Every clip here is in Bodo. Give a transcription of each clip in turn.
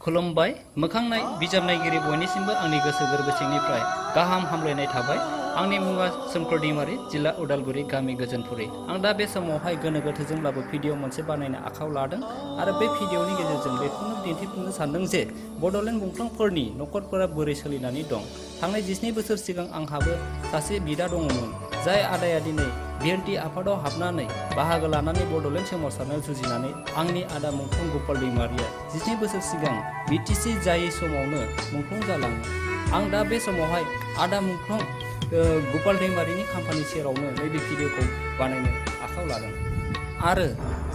खुलुमबाय मोखांनाय बिजाब नायगिरि बयनिसिमबो आंनि गोसो गोरबो सिंनिफ्राय गाहाम हामलायनाय थाबाय। आंनि मुङा सोमखोर दैमारि, जिल्ला उदालगुरि, गामि गोजोनपुरि। आं दा बे समावहाय गोनो गोथोजोंब्लाबो भिडिअ मोनसे बानायनो आखायाव लादों आरो बे भिडिअनि गेजेरजों बेखौनो दिन्थिफुंनो सानदों जे बड'लेण्ड मुंख्लंफोरनि नखरफोरा बोरै सोलिनानै दं। थांनाय 12 बोसोर सिगां आंहाबो सासे बिदा दङमोन, जाय आदाया दिनै बिएनटि आफादाव हाबनानै बाहागो लानानै बड'लेण्ड सोमावसारनायाव जुजिनानै आंनि आदा मुंख्लं गपाल दैमारिया 12 बोसोर सिगां बिटिसि जायै समावनो मुंख्लं जालाङो। आं दा बे समावहाय आदा मुंख्लं गपाल दैमारिनि खाम्फानि सेरावनो नैबे भिडिअखौ बानायनो आखायाव लादों आरो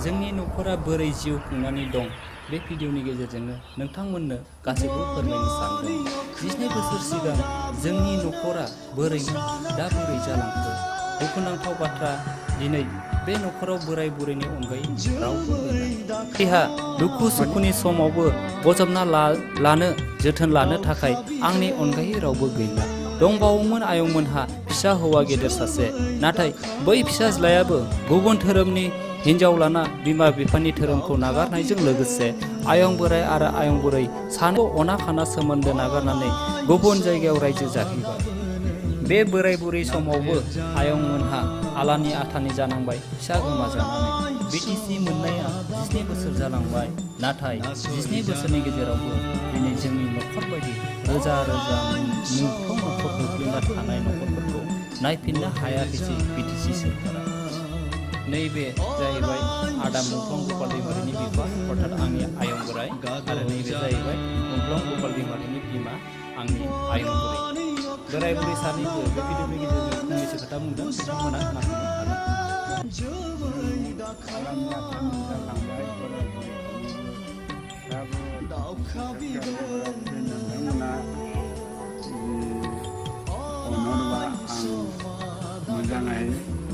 जोंनि न'खरा बोरै जिउ खुंनानै दं बे भिडिअनि गेजेरजोंनो नोंथांमोननो गासैबो फोरमायनो सानदों। 12 बोसोर सिगां जोंनि न'खरा बोरैमोन, दा बोरै जालांखो। दुखुनांथाव बाथ्रा, दिनै बे न'खराव बोराय बुरैनि अनगायै रावबो गैला। देहा दुखु सुखुनि समावबो बजबना लानो जोथोन लानो थाखाय आंनि अनगायै रावबो गैला। दंबावोमोन आयंमोनहा फिसा हौवा गेदेर सासे, नाथाय बै फिसाज्लायाबो गुबुन धोरोमनि हिन्जाव लाना बिमा बिफानि धोरोमखौ नागारनायजों लोगोसे आयं बोराय आरो आयं बुरै सानैबो अना खाना सोमोन्दो नागारनानै गुबुन जायगायाव रायजो जाहैबाय। बे बोराय बुरै समावबो आयंमोनहा आलानि आथानि जानांबाय फिसा गोमाजानानै। बिटिसि मोननाया 12 बोसोर जालांबाय, नाथाय 12 बोसोरनि गेजेरावबो दिनै जोंनि न'खर बायदि रोजा रोजा मुंख्लं न'खर गोग्लैना थानाय न'खरफोरखौ नायफिननो हायाखिसै बिटिसि सोरखारा। नैबे जाहैबाय आदा मुंख्लं गपाल दैमारिनि बिफा, अर्थात आंनि आयं बोराय, आरो नैबे जाहैबाय मुंख्लं गपाल दैमारिनि बिमा, आंनि आयं बुरै। बोराय बुरै सानैबो बे भिडिअनि गेजेरजों फंनैसो खोथा बुंदों, बिथांमोना खोनासंनो हागोन। मोजाङै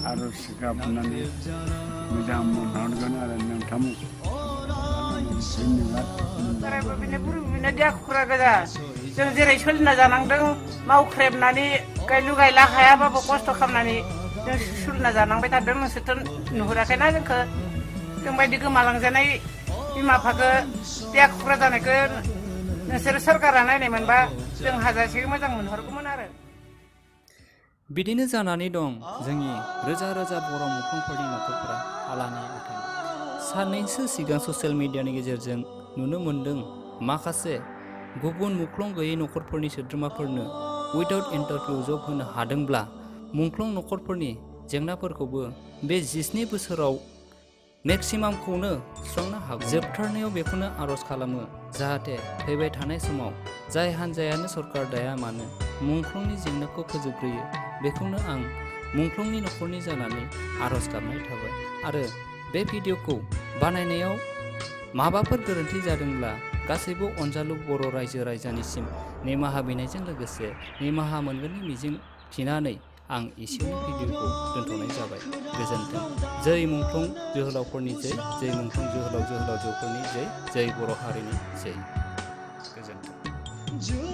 आरज गाबनानै मोजां मोनहरगोन आरो नोंथांमोन जों जेरै सोलिना जानांदों, मावख्रेबनानै गायलु गायला हायाबाबो खस्थ' खालामनानै जों सोलिना जानांबाय थादों। नोंसोरथ' नुहुराखैना जोंखौ, जोंबायदि गोमालांजानाय बिमा बिफाखौ देहा खुख्रा जानायखौ नोंसोर सोरखारा नायनाय मोनबा जों हाजासे मोजां मोनहरगौमोन आरो। बिदिनो जानानै दं जोंनि रोजा रोजा बर' मुंख्लंफोरनि न'खरफोरा आलानि आथानि। साननैसो सिगां ससियेल मिडियानि गेजेरजों नुनो मोन्दों माखासे गुबुन मुंख्लं गैयै न'खरफोरनि सोद्रोमाफोरनो उइदाउट इन्टारभिउ जब होनो हादोंब्ला मुंख्लं न'खरफोरनि जेंनाफोरखौबो बे 12 बोसोराव मेक्सिमामखौनो सुस्रांनो हागौ। जोबथारनायाव बेखौनो आरज खालामो जाहाथे फैबाय थानाय समाव जाय हान्जायानो सरकार दाया मानो मुंख्लंनि जेंनाखौ फोजोबग्रोयो, बेखौनो आं मुंख्लंनि न'खरनि जानानै आरज गाबनाय थाबाय। आरो बे भिडिअखौ बानायनायाव माबाफोर गोरोन्थि जादोंब्ला गासैबो अनजालु बर' रायजो राजानिसिम निमाहा बिनायजों लोगोसे निमाहा मोनगोननि मिजिं थिनानै आं एसेयावनो भिडिअखौ दोनथ'नाय जाबाय। गोजोन्थों। जै मुंख्लं जोहोलावफोरनि जै मुंख्लं जोहोलावजोफोरनि जै बर' हारिनि जै। गोजोन्थों।